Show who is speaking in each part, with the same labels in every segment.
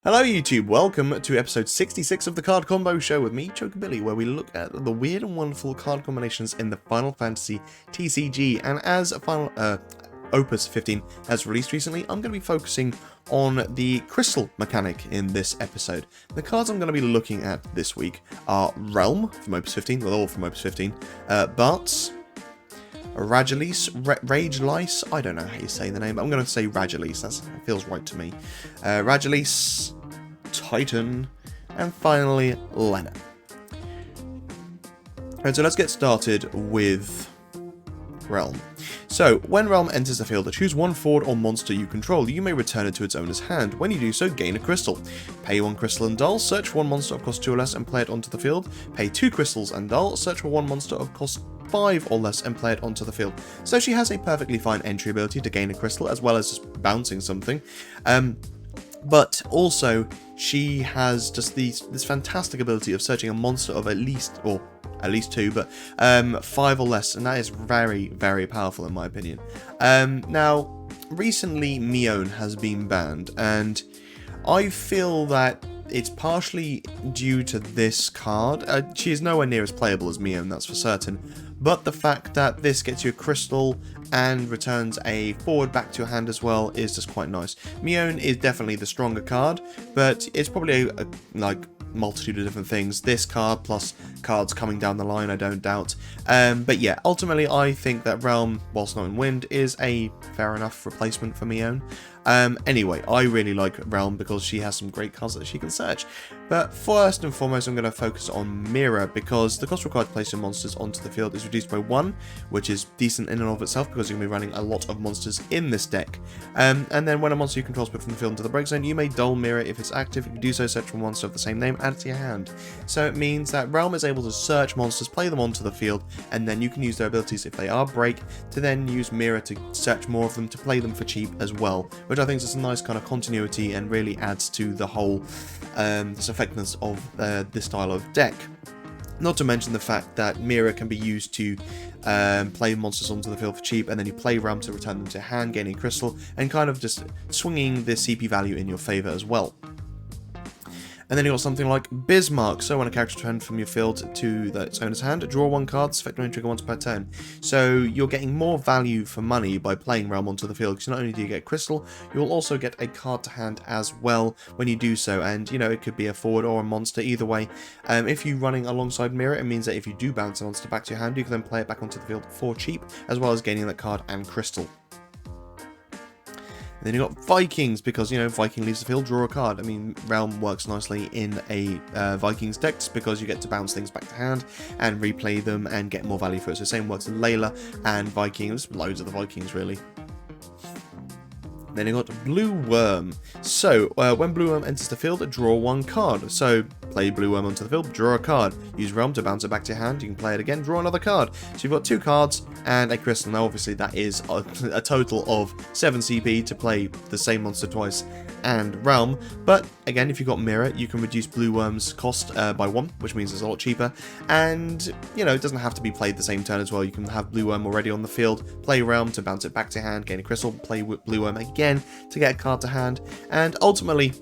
Speaker 1: Hello YouTube, welcome to episode 66 of the Card Combo Show with me, Chocobilly, where we look at the weird and wonderful card combinations in the Final Fantasy TCG. And as OPUS 15 has released recently, I'm going to be focusing on the crystal mechanic in this episode. The cards I'm going to be looking at this week are Relm from OPUS 15, well, all from OPUS 15, Bartz, Ragelise, I don't know how you say the name, but I'm going to say Ragelise, that feels right to me. Ragelise, Titan, and finally Lenna. Alright, so let's get started with Relm. So, when Relm enters the field, choose one forward or monster you control. You may return it to its owner's hand. When you do so, gain a crystal. Pay 1 crystal and dull, search for one monster of cost 2 or less and play it onto the field. Pay 2 crystals and dull, search for one monster of cost 5 or less and play it onto the field. So she has a perfectly fine entry ability to gain a crystal as well as just bouncing something. But also she has just this fantastic ability of searching a monster of at least 2, but 5 or less, and that is very, very powerful in my opinion. Now, recently Mion has been banned, and I feel that it's partially due to this card. She is nowhere near as playable as Mion, that's for certain, but the fact that this gets you a crystal and returns a forward back to your hand as well is just quite nice. Mion is definitely the stronger card, but it's probably a multitude of different things. This card plus cards coming down the line, I don't doubt. But yeah, ultimately I think that Relm, whilst not in wind, is a fair enough replacement for Mion. Anyway, I really like Relm because she has some great cards that she can search. But first and foremost, I'm going to focus on Mirror, because the cost required to place your monsters onto the field is reduced by 1, which is decent in and of itself because you're going to be running a lot of monsters in this deck. And then when a monster you control is put from the field into the break zone, you may dull Mirror if it's active. If you do so, search for a monster of the same name, add it to your hand. So it means that Relm is able to search monsters, play them onto the field, and then you can use their abilities if they are break to then use Mirror to search more of them to play them for cheap as well, which I think is a nice kind of continuity and really adds to the whole this effectiveness of this style of deck. Not to mention the fact that Mirror can be used to play monsters onto the field for cheap, and then you play Relm to return them to hand, gaining crystal, and kind of just swinging the CP value in your favour as well. And then you got something like Bismarck. So when a character returned from your field to its owner's hand, draw 1 card, effect and trigger once per turn. So you're getting more value for money by playing Relm onto the field, because not only do you get crystal, you'll also get a card to hand as well when you do so. And you know, it could be a forward or a monster, either way. If you're running alongside Mirror, it means that if you do bounce a monster back to your hand, you can then play it back onto the field for cheap, as well as gaining that card and crystal. And then you got Vikings, because, you know, Viking leaves the field, draw a card. I mean, Relm works nicely in a Vikings deck because you get to bounce things back to hand and replay them and get more value for it. So same works in Layla and Vikings, loads of the Vikings really. Then you got Blue Worm. So, when Blue Worm enters the field, draw 1 card. So, play Blue Worm onto the field, draw a card. Use Relm to bounce it back to your hand. You can play it again, draw another card. So you've got 2 cards and a crystal. Now, obviously, that is a total of 7 CP to play the same monster twice and Relm. But, again, if you've got Mirror, you can reduce Blue Worm's cost by 1, which means it's a lot cheaper. And, you know, it doesn't have to be played the same turn as well. You can have Blue Worm already on the field, play Relm to bounce it back to hand, gain a crystal, play Blue Worm again to get a card to hand, and ultimately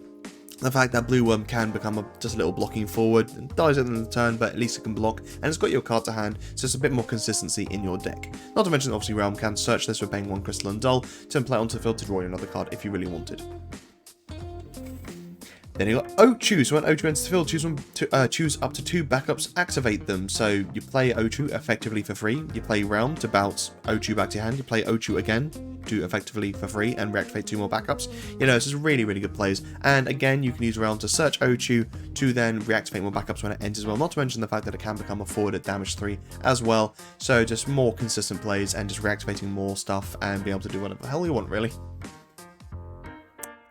Speaker 1: the fact that Blue Worm can become just a little blocking forward and dies at the end of the turn, but at least it can block and it's got your card to hand, so it's a bit more consistency in your deck. Not to mention, obviously, Relm can search this for paying 1 crystal and dull to play it onto the field to draw another card if you really wanted. Then you got Ochu. So when Ochu enters the field, choose up to 2 backups, activate them. So you play Ochu effectively for free. You play Relm to bounce Ochu back to your hand. You play Ochu again to effectively for free and reactivate 2 more backups. You know, this is really, really good plays. And again, you can use Relm to search Ochu to then reactivate more backups when it ends as well. Not to mention the fact that it can become a forward at damage 3 as well. So just more consistent plays and just reactivating more stuff and being able to do whatever the hell you want, really.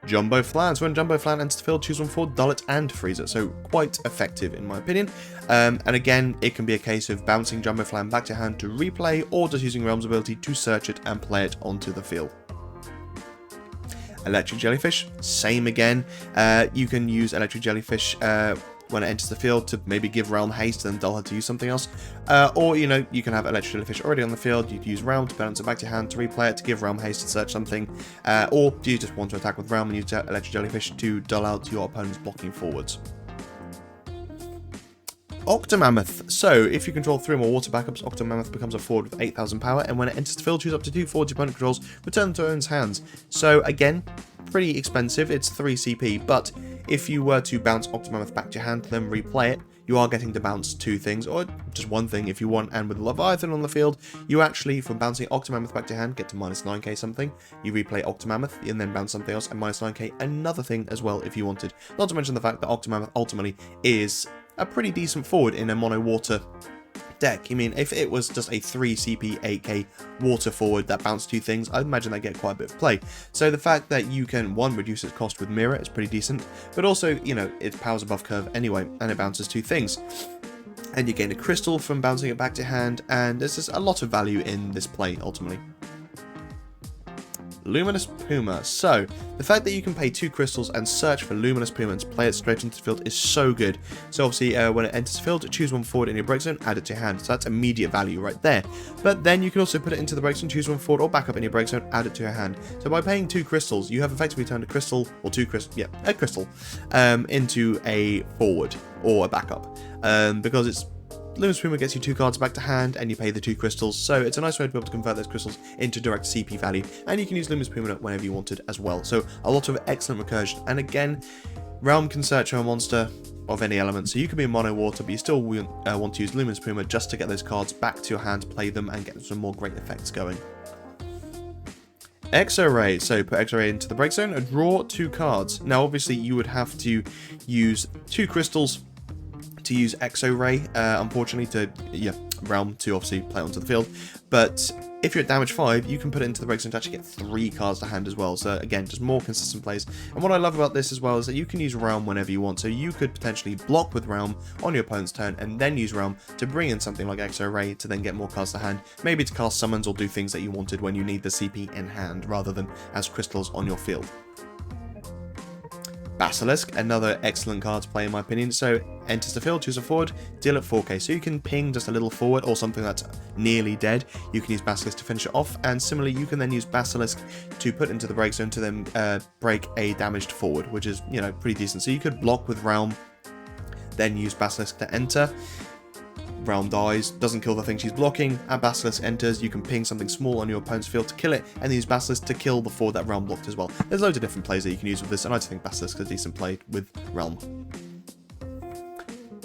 Speaker 1: Jumbo Flan. So when Jumbo Flan enters the field, choose 1 forward, dull it, and freeze it. So quite effective in my opinion. And again, it can be a case of bouncing Jumbo Flan back to your hand to replay, or just using Relm's ability to search it and play it onto the field. Electric Jellyfish, same again. You can use Electric Jellyfish when it enters the field to maybe give Relm haste and then dull her to use something else. Or, you know, you can have Electro Jellyfish already on the field, you'd use Relm to bounce it back to your hand to replay it to give Relm haste to search something. Or do you just want to attack with Relm and use Electro Jellyfish to dull out your opponent's blocking forwards. Octomammoth. So, if you control 3 or more water backups, Octomammoth becomes a forward with 8,000 power, and when it enters the field, choose up to 2 forwards your opponent controls, return them to owner's hands. So, again, pretty expensive, it's 3 CP, but if you were to bounce Octomammoth back to your hand, then replay it, you are getting to bounce 2 things, or just 1 thing if you want, and with Leviathan on the field, you actually, from bouncing Octomammoth back to your hand, get to minus 9k something, you replay Octomammoth, and then bounce something else, and minus 9k another thing as well if you wanted. Not to mention the fact that Octomammoth ultimately is a pretty decent forward in a mono water deck. I mean, if it was just a 3 CP 8k water forward that bounced 2 things, I imagine they get quite a bit of play. So the fact that you can, 1, reduce its cost with Mirror is pretty decent, but also, you know, its power's above curve anyway, and it bounces 2 things. And you gain a crystal from bouncing it back to hand, and there's just a lot of value in this play, ultimately. Luminous Puma. So, the fact that you can pay 2 crystals and search for Luminous Puma and play it straight into the field is so good. So obviously, when it enters the field, choose 1 forward in your break zone, add it to your hand. So that's immediate value right there. But then you can also put it into the break zone, choose 1 forward or backup in your break zone, add it to your hand. So by paying 2 crystals, you have effectively turned a crystal, or 2 crystals, yeah, a crystal, into a forward or a backup. Because it's Luminous Puma gets you 2 cards back to hand, and you pay the 2 crystals, so it's a nice way to be able to convert those crystals into direct CP value, and you can use Luminous Puma whenever you wanted as well. So a lot of excellent recursion, and again, Relm can search for a monster of any element, so you can be in mono water, but you still want to use Luminous Puma just to get those cards back to your hand, play them, and get some more great effects going. X-Ray. So put X-Ray into the break zone and draw 2 cards. Now obviously you would have to use 2 crystals to use Exo-Ray, unfortunately, to Relm to obviously play onto the field. But if you're at damage 5, you can put it into the break zone to actually get 3 cards to hand as well. So again, just more consistent plays. And what I love about this as well is that you can use Relm whenever you want. So you could potentially block with Relm on your opponent's turn and then use Relm to bring in something like Exo-Ray to then get more cards to hand. Maybe to cast summons or do things that you wanted when you need the CP in hand rather than as crystals on your field. Basilisk, another excellent card to play in my opinion. So enters the field, choose a forward, deal at 4k. So you can ping just a little forward or something that's nearly dead. You can use Basilisk to finish it off, and similarly you can then use Basilisk to put into the break zone to then break a damaged forward, which is, you know, pretty decent. So you could block with Relm, then use Basilisk to enter. Relm dies, doesn't kill the thing she's blocking, and Basilisk enters. You can ping something small on your opponent's field to kill it, and then use Basilisk to kill the forward that Relm blocked as well. There's loads of different plays that you can use with this, and I just think Basilisk is a decent play with Relm.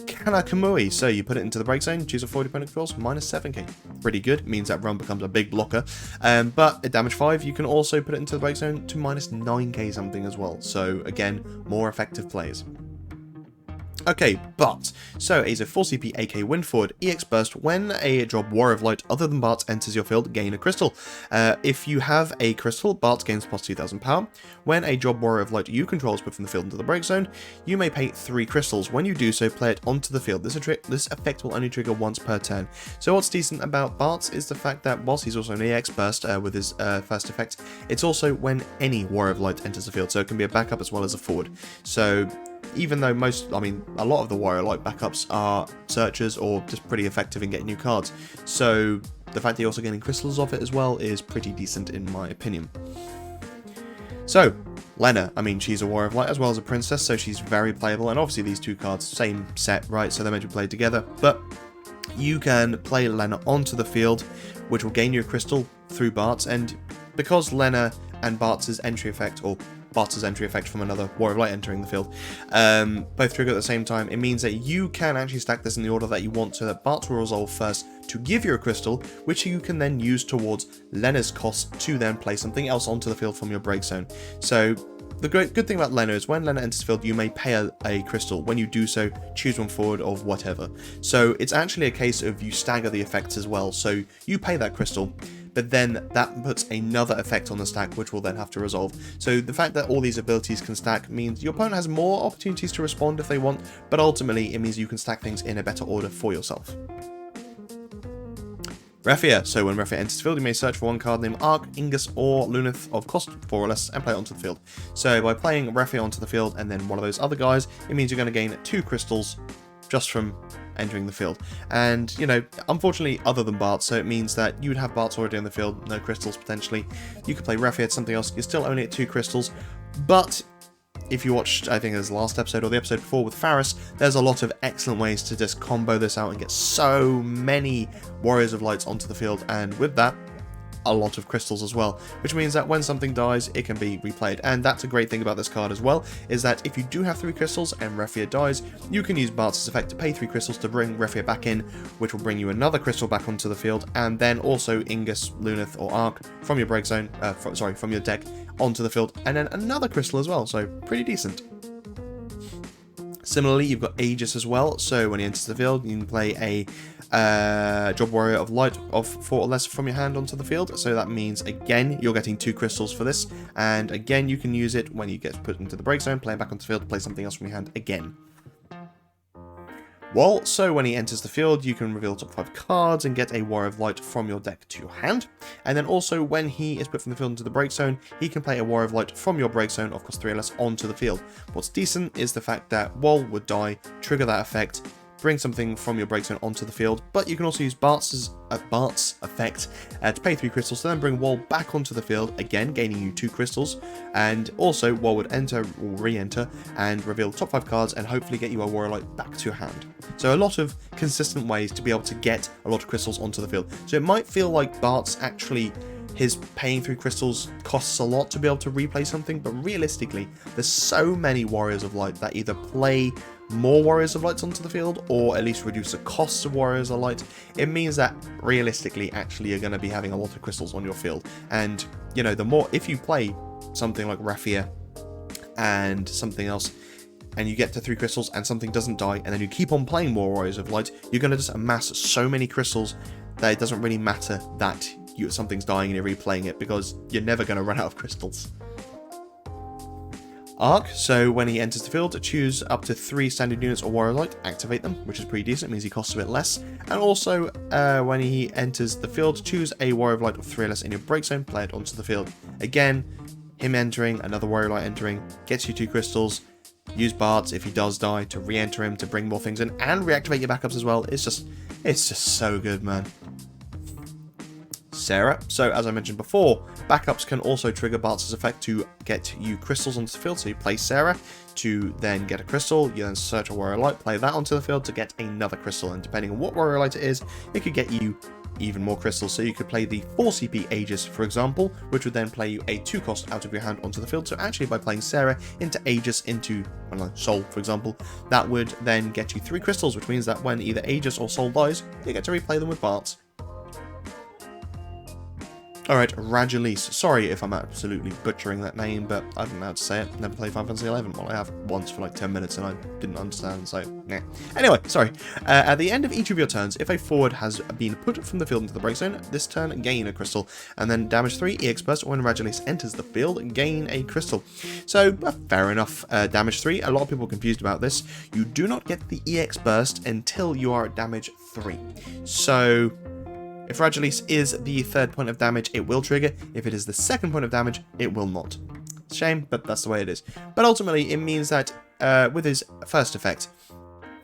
Speaker 1: Kanakamui. So you put it into the break zone, choose a forward opponent controls, minus 7k. Pretty good, means that Relm becomes a big blocker. But at damage 5, you can also put it into the break zone to minus 9k something as well. So again, more effective plays. Okay, Bartz. So, it's a 4CP AK wind forward, EX burst. When a drop Warrior of Light other than Bartz enters your field, gain a crystal. If you have a crystal, Bartz gains plus 2000 power. When a drop Warrior of Light you control is put from the field into the break zone, you may pay 3 crystals. When you do so, play it onto the field. This effect will only trigger once per turn. So what's decent about Bartz is the fact that whilst he's also an EX burst with his first effect, it's also when any Warrior of Light enters the field, so it can be a backup as well as a forward. So even though a lot of the Warrior Light backups are searchers or just pretty effective in getting new cards. So the fact that you're also getting crystals off it as well is pretty decent in my opinion. So, Lenna, she's a Warrior of Light as well as a princess, so she's very playable, and obviously these 2 cards, same set, right, so they're meant to be played together, but you can play Lenna onto the field, which will gain you a crystal through Bartz, and because Lenna and Bartz's entry effect, or Bartz's entry effect from another Warrior of Light entering the field, both trigger at the same time, it means that you can actually stack this in the order that you want, so that Bartz will resolve first to give you a crystal, which you can then use towards Lenna's cost to then play something else onto the field from your break zone. So the good thing about Lenna is when Lenna enters the field, you may pay a crystal. When you do so, choose 1 forward of whatever. So it's actually a case of you stagger the effects as well. So you pay that crystal, but then that puts another effect on the stack, which will then have to resolve. So the fact that all these abilities can stack means your opponent has more opportunities to respond if they want, but ultimately it means you can stack things in a better order for yourself. Raffia. So when Raffia enters the field, you may search for one card named Arc, Ingus, or Luneth of cost 4 or less and play it onto the field. So by playing Raffia onto the field and then one of those other guys, it means you're going to gain 2 crystals just from entering the field. And, you know, unfortunately, other than Bartz, so it means that you would have Bartz already on the field, no crystals potentially. You could play Raffia at something else, you're still only at 2 crystals, but if you watched, I think it was the last episode or the episode before with Faris, there's a lot of excellent ways to just combo this out and get so many Warriors of Lights onto the field, and with that, a lot of crystals as well, which means that when something dies, it can be replayed. And that's a great thing about this card as well, is that if you do have 3 crystals and Raffia dies, you can use Bartz's effect to pay 3 crystals to bring Raffia back in, which will bring you another crystal back onto the field, and then also Ingus, Luneth, or Arc from your break zone, from your deck onto the field, and then another crystal as well, so pretty decent. Similarly, you've got Aegis as well, so when he enters the field, you can play a Job Warrior of Light of 4 or less from your hand onto the field, so that means, again, you're getting 2 crystals for this, and again, you can use it when you get put into the break zone, play it back onto the field, play something else from your hand again. Well, so when he enters the field, you can reveal top 5 cards and get a Warrior of Light from your deck to your hand. And then also, when he is put from the field into the break zone, he can play a Warrior of Light from your break zone of cost 3 or less onto the field. What's decent is the fact that Wall would die, trigger that effect, bring something from your break zone onto the field, but you can also use Bartz effect to pay 3 crystals to then bring Wall back onto the field, again gaining you 2 crystals, and also Wall would enter or re-enter and reveal top 5 cards and hopefully get you a Warrior Light back to your hand. So a lot of consistent ways to be able to get a lot of crystals onto the field. So it might feel like Bartz actually, his paying 3 crystals costs a lot to be able to replay something, but realistically, there's so many Warriors of Light that either play more Warriors of Lights onto the field, or at least reduce the costs of Warriors of Light. It means that realistically, actually, you're going to be having a lot of crystals on your field. And, you know, the more, if you play something like Raffia and something else, and you get to 3 crystals and something doesn't die, and then you keep on playing more Warriors of Light, you're going to just amass so many crystals that it doesn't really matter that something's dying and you're replaying it, because you're never going to run out of crystals. Arc, so when he enters the field, choose up to 3 standard units or Warrior Light, activate them, which is pretty decent, it means he costs a bit less. And also, when he enters the field, choose a Warrior of Light of 3 or less in your break zone, play it onto the field. Again, him entering, another Warrior Light entering, gets you 2 crystals. Use Bartz if he does die to re-enter him to bring more things in and reactivate your backups as well. It's just so good, man. Sarah. So as I mentioned before, backups can also trigger Bartz's effect to get you crystals onto the field. So you play Sarah to then get a crystal, you then search a Warrior Light, play that onto the field to get another crystal, and depending on what Warrior Light it is, it could get you even more crystals. So you could play the 4 CP Aegis, for example, which would then play you a 2 cost out of your hand onto the field. So actually by playing Sarah into Aegis into, I don't know, Soul, for example, that would then get you 3 crystals, which means that when either Aegis or Soul dies, you get to replay them with Bartz. Alright, Ragelise. Sorry if I'm absolutely butchering that name, but I don't know how to say it. Never played Final Fantasy XI. Well, I have once for like 10 minutes and I didn't understand, so nah. Anyway, sorry. At the end of each of your turns, if a forward has been put from the field into the break zone, this turn gain a crystal. And then damage 3, EX burst. When Ragelise enters the field, gain a crystal. So, fair enough. Damage 3, a lot of people are confused about this. You do not get the EX burst until you are at damage 3. So if Ragelise is the 3rd point of damage, it will trigger. If it is the 2nd point of damage, it will not. Shame, but that's the way it is. But ultimately, it means that with his first effect,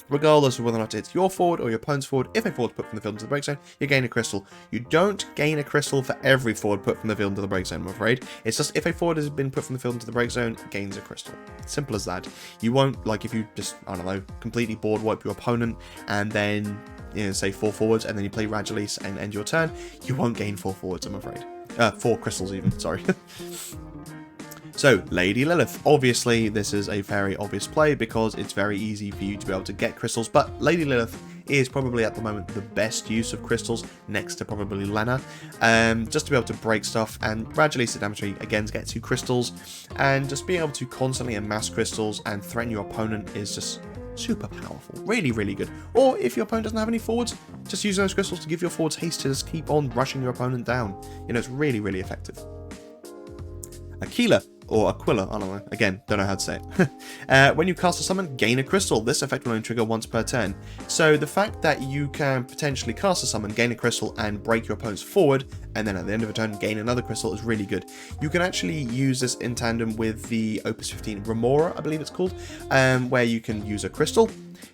Speaker 1: regardless of whether or not it's your forward or your opponent's forward, if a forward put from the field into the break zone, you gain a crystal. You don't gain a crystal for every forward put from the field into the break zone, I'm afraid. It's just if a forward has been put from the field into the break zone, it gains a crystal. Simple as that. You won't, like if you just, I don't know, completely board wipe your opponent and then, you know, say 4 forwards and then you play Ragelise and end your turn, you won't gain 4 forwards, I'm afraid. 4 crystals even, sorry. So, Lady Lilith. Obviously, this is a very obvious play because it's very easy for you to be able to get crystals, but Lady Lilith is probably at the moment the best use of crystals, next to probably Lenna, just to be able to break stuff, and Ragelise at damage 3 again gets you crystals, and just being able to constantly amass crystals and threaten your opponent is just super powerful. Really, really good. Or if your opponent doesn't have any forwards, just use those crystals to give your forwards haste to just keep on rushing your opponent down. You know, it's really, really effective. Aquila. or Aquila, I don't know, again, don't know how to say it. When you cast a summon, gain a crystal. This effect will only trigger once per turn. So the fact that you can potentially cast a summon, gain a crystal, and break your opponent's forward, and then at the end of a turn gain another crystal is really good. You can actually use this in tandem with the OPUS 15 Remora, I believe it's called, where you can use a crystal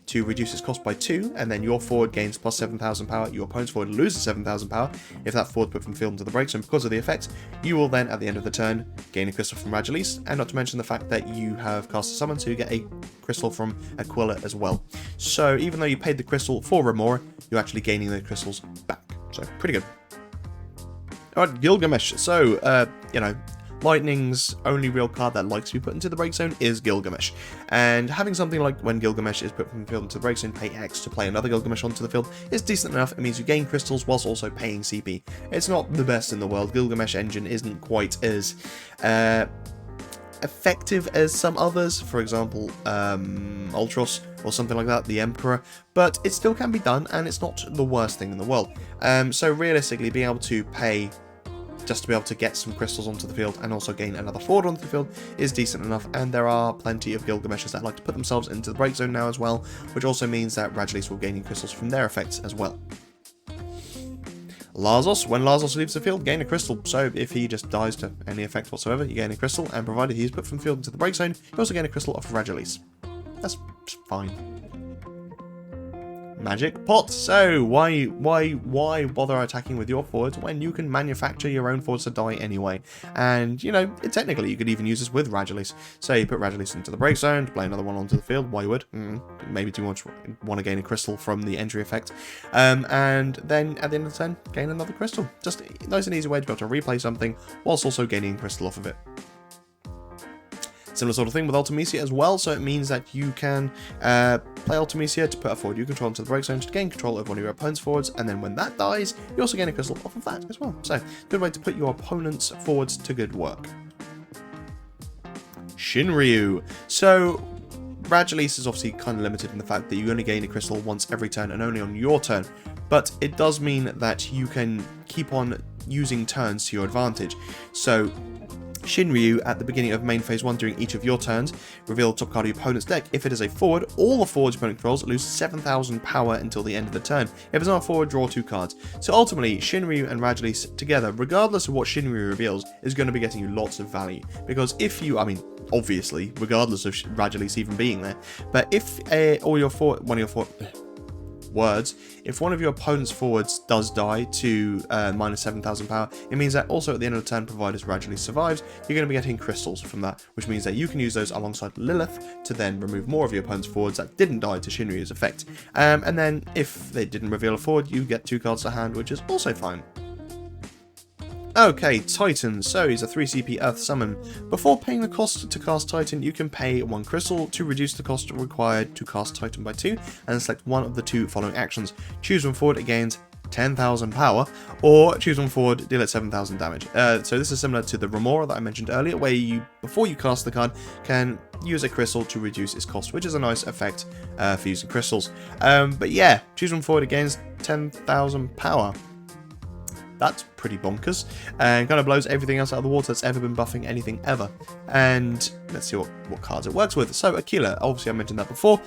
Speaker 1: to reduce its cost by 2, and then your forward gains plus 7,000 power, your opponent's forward loses 7,000 power if that forward put from field into the break zone. Because of the effect, you will then, at the end of the turn, gain a crystal from Ragelise, and not to mention the fact that you have cast a summon, so you get a crystal from Aquila as well. So even though you paid the crystal for Remora, you're actually gaining the crystals back. So, pretty good. Alright, Gilgamesh. So, you know, Lightning's only real card that likes to be put into the break zone is Gilgamesh. And having something like when Gilgamesh is put from the field into the break zone, pay X to play another Gilgamesh onto the field is decent enough. It means you gain crystals whilst also paying CP. It's not the best in the world. Gilgamesh engine isn't quite as effective as some others, for example, Ultros or something like that, the Emperor, but it still can be done, and it's not the worst thing in the world. So realistically, being able to pay just to be able to get some crystals onto the field and also gain another forward onto the field is decent enough, and there are plenty of Gilgameshes that like to put themselves into the break zone now as well, which also means that Ragelise will gain crystals from their effects as well. Lazos. When Lazos leaves the field, gain a crystal. So if he just dies to any effect whatsoever, you gain a crystal, and provided he's put from the field into the break zone, you also gain a crystal off of Ragelise. That's fine. Magic Pot. So why bother attacking with your forwards when you can manufacture your own forwards to die anyway? And you know, technically you could even use this with Ragelise. So you put Ragelise into the break zone to play another one onto the field. Why you would? Maybe too much want to gain a crystal from the entry effect, and then at the end of the turn gain another crystal. Just a nice and easy way to be able to replay something whilst also gaining a crystal off of it. Similar sort of thing with Ultimecia as well, so it means that you can play Ultimecia to put a forward you control into the break zone to gain control over one of your opponent's forwards, and then when that dies, you also gain a crystal off of that as well. So, good way to put your opponent's forwards to good work. Shinryu. So, Ragelise is obviously kind of limited in the fact that you only gain a crystal once every turn and only on your turn, but it does mean that you can keep on using turns to your advantage. So, Shinryu, at the beginning of main phase 1 during each of your turns, reveal the top card of your opponent's deck. If it is a forward, all the forwards your opponent controls lose 7,000 power until the end of the turn. If it's not a forward, draw 2 cards. So ultimately, Shinryu and Ragelise together, regardless of what Shinryu reveals, is going to be getting you lots of value. Because if you, I mean, obviously, regardless of Ragelise even being there, but if if one of your opponent's forwards does die to minus 7,000 power, it means that also at the end of the turn, provided Ragelise survives, you're going to be getting crystals from that, which means that you can use those alongside Lilith to then remove more of your opponent's forwards that didn't die to Shinryu's effect. And then if they didn't reveal a forward, you get 2 cards to hand, which is also fine. Okay, Titan. So he's a 3 CP Earth summon. Before paying the cost to cast Titan, you can pay 1 crystal to reduce the cost required to cast Titan by 2, and select one of the 2 following actions. Choose one forward, it gains 10,000 power, or choose one forward, deal it 7,000 damage. So this is similar to the Remora that I mentioned earlier, where you, before you cast the card, can use a crystal to reduce its cost, which is a nice effect for using crystals. But yeah, choose one forward, it gains 10,000 power. That's pretty bonkers, and kind of blows everything else out of the water that's ever been buffing anything ever. And let's see what cards it works with. So Aquila, obviously I mentioned that before.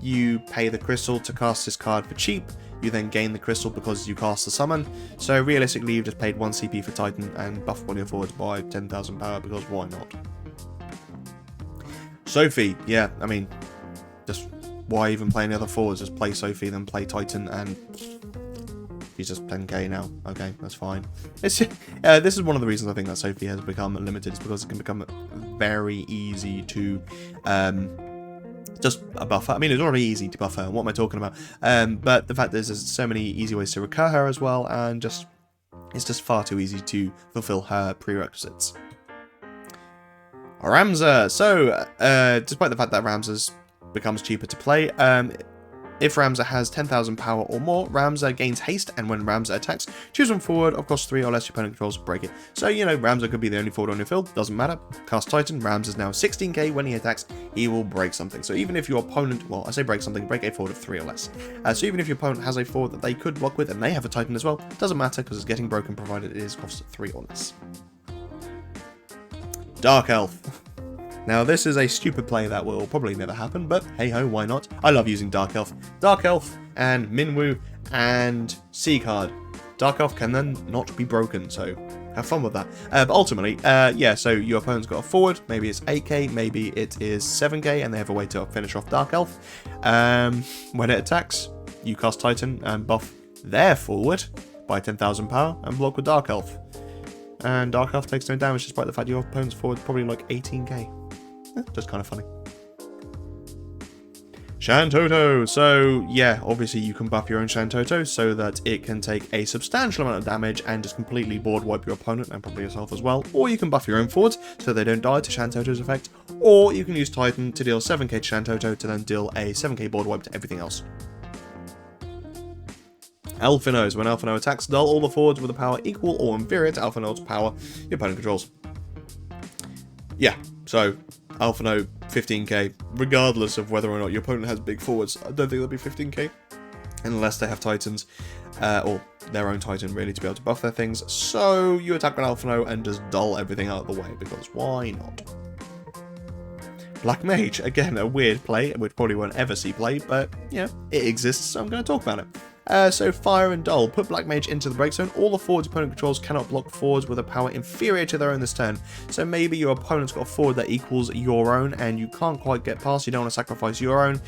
Speaker 1: You pay the crystal to cast this card for cheap. You then gain the crystal because you cast the summon. So realistically, you've just paid 1 CP for Titan and buffed one of your forwards by 10,000 power, because why not? Sophie, yeah, I mean, just why even play any other forwards? Just play Sophie, then play Titan, and he's just 10k now. Okay, that's fine. It's this is one of the reasons I think that Sophie has become limited, is because it can become very easy to just a buffer. I mean, it's already easy to buffer. What am I talking about? But the fact is, there's so many easy ways to recur her as well, and it's just far too easy to fulfill her prerequisites. Ramza. So, despite the fact that Ramza becomes cheaper to play, if Ramza has 10,000 power or more, Ramza gains haste, and when Ramza attacks, choose one forward of cost 3 or less your opponent controls, break it. So, you know, Ramza could be the only forward on your field, doesn't matter. Cast Titan, Ramza's now 16k, when he attacks, he will break something. So even if your opponent, well, I say break something, break a forward of 3 or less. So even if your opponent has a forward that they could block with, and they have a Titan as well, doesn't matter, because it's getting broken provided it is cost 3 or less. Dark Elf. Now, this is a stupid play that will probably never happen, but hey-ho, why not? I love using Dark Elf. Dark Elf and Minwu and Sea Card. Dark Elf can then not be broken, so have fun with that. But ultimately, yeah, so your opponent's got a forward, maybe it's 8k, maybe it is 7k, and they have a way to finish off Dark Elf. When it attacks, you cast Titan and buff their forward by 10,000 power and block with Dark Elf. And Dark Elf takes no damage despite the fact your opponent's forward is probably like 18k. Just kind of funny. Shantoto. So, yeah, obviously you can buff your own Shantoto so that it can take a substantial amount of damage and just completely board wipe your opponent and probably yourself as well. Or you can buff your own forwards so they don't die to Shantoto's effect. Or you can use Titan to deal 7k to Shantoto to then deal a 7k board wipe to everything else. Alphinos. When Alphino attacks, dull all the forwards with a power equal or inferior to Alphino's power your opponent controls. Yeah, so Alphino 15k, regardless of whether or not your opponent has big forwards. I don't think they'll be 15k unless they have Titans, or their own Titan really to be able to buff their things. So you attack with Alphino and just dull everything out of the way, because why not? Black Mage, again a weird play, which probably won't ever see play, but yeah, it exists, so I'm going to talk about it. So Fire and Dull. Put Black Mage into the break zone. All the forwards opponent controls cannot block forwards with a power inferior to their own this turn. So maybe your opponent's got a forward that equals your own and you can't quite get past, you don't want to sacrifice your own,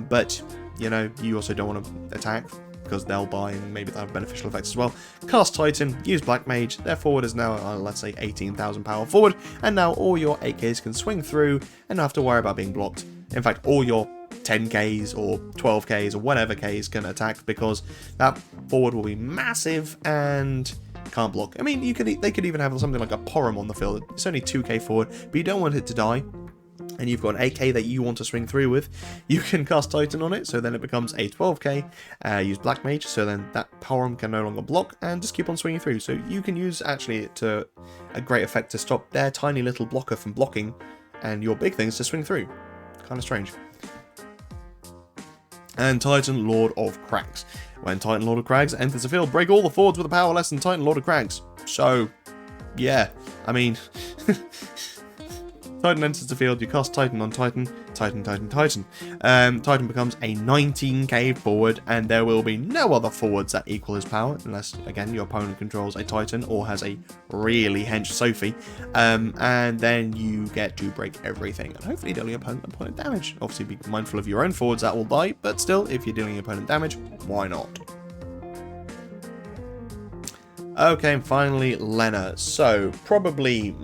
Speaker 1: but you know, you also don't want to attack because they'll die and maybe they'll have beneficial effects as well. Cast Titan, use Black Mage, their forward is now, let's say 18,000 power forward, and now all your 8ks can swing through and not have to worry about being blocked. In fact, all your 10ks or 12ks or whatever ks can attack because that forward will be massive and can't block. I mean, they could even have something like a Porum on the field. It's only 2k forward, but you don't want it to die. And you've got an 8k that you want to swing through with. You can cast Titan on it, so then it becomes a 12k. Use Black Mage, so then that Porum can no longer block, and just keep on swinging through. So you can use actually to a great effect to stop their tiny little blocker from blocking, and your big things to swing through. Kind of strange. And Titan Lord of Crags. When Titan Lord of Crags enters the field, break all the forwards with a power less than Titan Lord of Crags. So, yeah, I mean, Titan enters the field, you cast Titan on Titan, Titan. Titan becomes a 19k forward, and there will be no other forwards that equal his power, unless, again, your opponent controls a Titan or has a really hench Sophie, and then you get to break everything, and hopefully deal your opponent damage. Obviously, be mindful of your own forwards that will die, but still, if you're dealing your opponent damage, why not? Okay, and finally, Lenna. So, probably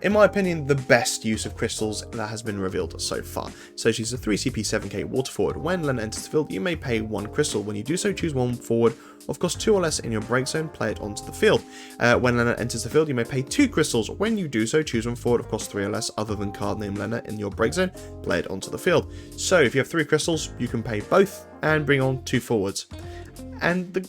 Speaker 1: in my opinion, the best use of crystals that has been revealed so far. So she's a 3CP 7k water forward. When Lenna enters the field, you may pay 1 crystal. When you do so, choose 1 forward of cost 2 or less in your break zone, play it onto the field. When Lenna enters the field, you may pay 2 crystals. When you do so, choose 1 forward of cost 3 or less other than card name Lenna in your break zone, play it onto the field. So if you have 3 crystals, you can pay both and bring on 2 forwards. And the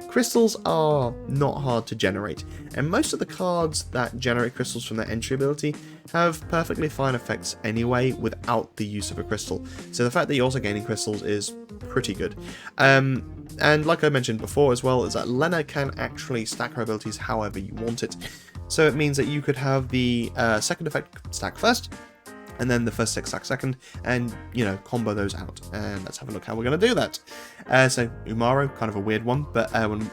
Speaker 1: crystals are not hard to generate, and most of the cards that generate crystals from their entry ability have perfectly fine effects anyway without the use of a crystal. So the fact that you're also gaining crystals is pretty good. And like I mentioned before as well, is that Lenna can actually stack her abilities however you want it. So it means that you could have the second effect stack first, and then the first 6 stack second, and, you know, combo those out. And let's have a look how we're going to do that. So, Umaro, kind of a weird one, but when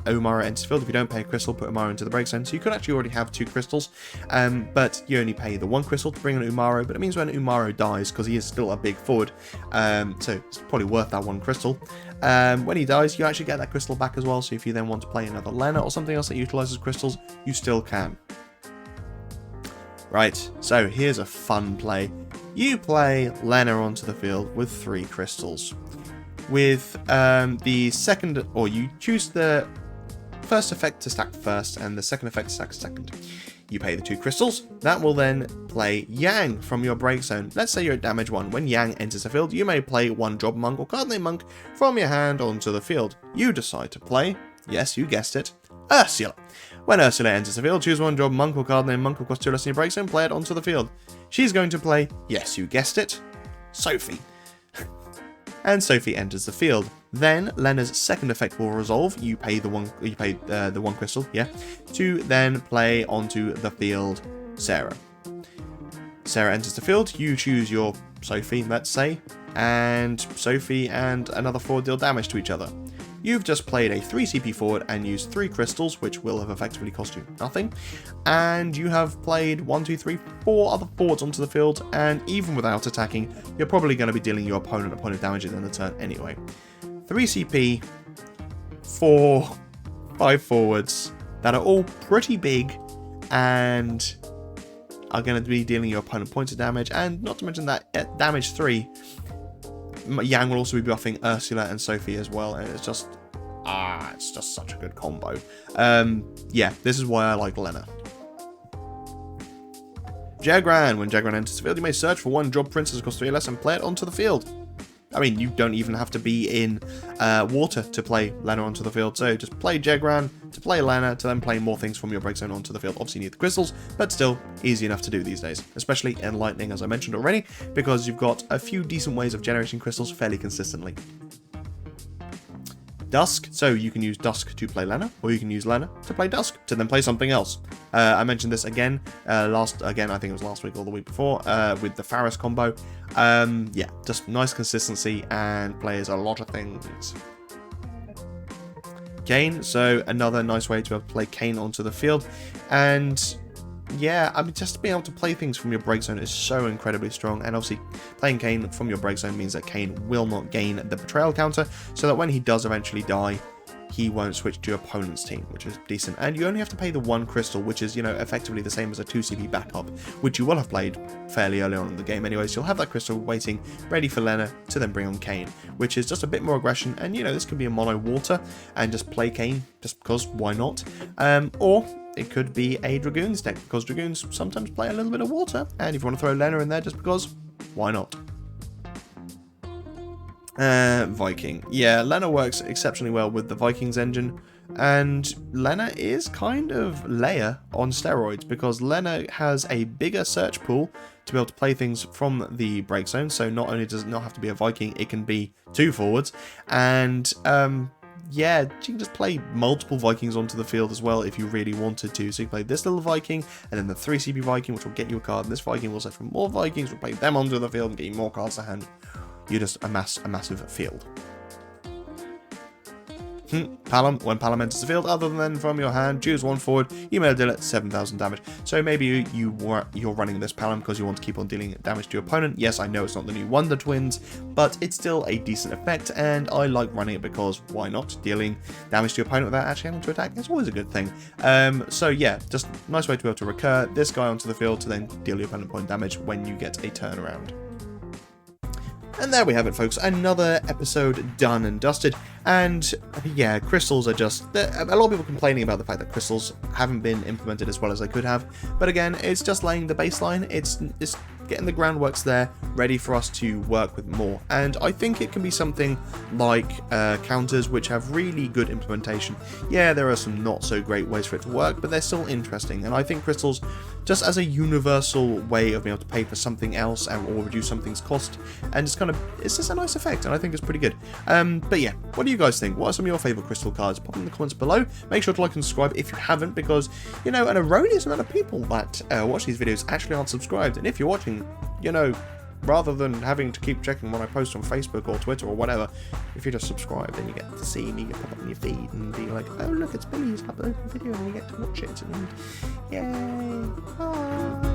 Speaker 1: Umaro enters the field, if you don't pay a crystal, put Umaro into the break zone. So you could actually already have 2 crystals, but you only pay the 1 crystal to bring in Umaro, but it means when Umaro dies, because he is still a big forward, so it's probably worth that 1 crystal. When he dies, you actually get that crystal back as well, so if you then want to play another Lenna or something else that utilizes crystals, you still can. Right, so here's a fun play. You play Lenna onto the field with 3 crystals. With the second, or you choose the first effect to stack first and the second effect to stack second. You pay the 2 crystals. That will then play Yang from your break zone. Let's say you're at damage 1. When Yang enters the field, you may play 1 Job Monk or Card Name Monk from your hand onto the field. You decide to play, yes, you guessed it, Ursula. When Ursula enters the field, choose 1 Job Monk or Card Name Monk or cost 2 less in your break zone, play it onto the field. She's going to play, yes, you guessed it, Sophie. and Sophie enters the field. Then Lenna's second effect will resolve. You pay the one crystal, yeah, to then play onto the field Sarah. Sarah enters the field. You choose your Sophie, let's say, and Sophie and another forward deal damage to each other. You've just played a 3 CP forward and used 3 crystals, which will have effectively cost you nothing. And you have played 1, 2, 3, 4 other forwards onto the field, and even without attacking, you're probably going to be dealing your opponent a point of damage in the turn anyway. 3 CP, 5 forwards that are all pretty big and are going to be dealing your opponent points of damage, and not to mention that at damage 3, Yang will also be buffing Ursula and Sophie as well, and it's just such a good combo. Yeah, this is why I like Lenna. Jagran. When Jagran enters the field, you may search for one drop princess cost 3 less and play it onto the field. I mean, you don't even have to be in water to play Lenna onto the field, so just play Jagran to play Lenna to then play more things from your break zone onto the field. Obviously you need the crystals, but still easy enough to do these days, especially in lightning, as I mentioned already, because you've got a few decent ways of generating crystals fairly consistently. Dusk, so you can use Dusk to play Lenna, or you can use Lenna to play Dusk to then play something else. I mentioned this again, I think it was last week or the week before, with the Faris combo. Yeah, just nice consistency and plays a lot of things. Kayn, so another nice way to be able to play Kayn onto the field, and yeah, I mean, just being able to play things from your break zone is so incredibly strong, and obviously playing Kayn from your break zone means that Kayn will not gain the betrayal counter, so that when he does eventually die, he won't switch to your opponent's team, which is decent. And you only have to pay the 1 crystal, which is, you know, effectively the same as a 2 CP backup, which you will have played fairly early on in the game anyway, so you'll have that crystal waiting, ready for Lenna to then bring on Kayn, which is just a bit more aggression, and, you know, this could be a mono water, and just play Kayn, just because, why not? Or it could be a Dragoons deck, because Dragoons sometimes play a little bit of water, and if you want to throw Lenna in there just because, why not? Viking. Yeah, Lenna works exceptionally well with the Vikings engine, and Lenna is kind of Leia on steroids, because Lenna has a bigger search pool to be able to play things from the break zone, so not only does it not have to be a Viking, it can be 2 forwards, and yeah, you can just play multiple Vikings onto the field as well if you really wanted to. So you play this little Viking, and then the 3 CP Viking, which will get you a card, and this Viking will set for more Vikings, will play them onto the field and get you more cards to hand. You just amass a massive field. Palom. When Palom enters the field, other than from your hand, choose 1 forward, you may deal it 7,000 damage. So maybe you're running this Palom because you want to keep on dealing damage to your opponent. Yes, I know it's not the new Wonder Twins, but it's still a decent effect, and I like running it because why not? Dealing damage to your opponent without actually having to attack is always a good thing. So yeah, just a nice way to be able to recur this guy onto the field to then deal your opponent point damage when you get a turnaround. And there we have it, folks, another episode done and dusted. And yeah, crystals are just, a lot of people complaining about the fact that crystals haven't been implemented as well as they could have, but again, it's just laying the baseline, it's getting the groundworks there, ready for us to work with more. And I think it can be something like counters, which have really good implementation. Yeah, there are some not so great ways for it to work, but they're still interesting, and I think crystals, just as a universal way of being able to pay for something else or reduce something's cost, and it's just a nice effect, and I think it's pretty good. But yeah, what do you guys think? What are some of your favourite crystal cards? Pop in the comments below. Make sure to like and subscribe if you haven't, because, you know, an erroneous amount of people that watch these videos actually aren't subscribed, and if you're watching, you know, rather than having to keep checking when I post on Facebook or Twitter or whatever, if you just subscribe, then you get to see me pop up in your feed and be like, oh look, it's Billy's uploading a video, and you get to watch it, and yay! Bye.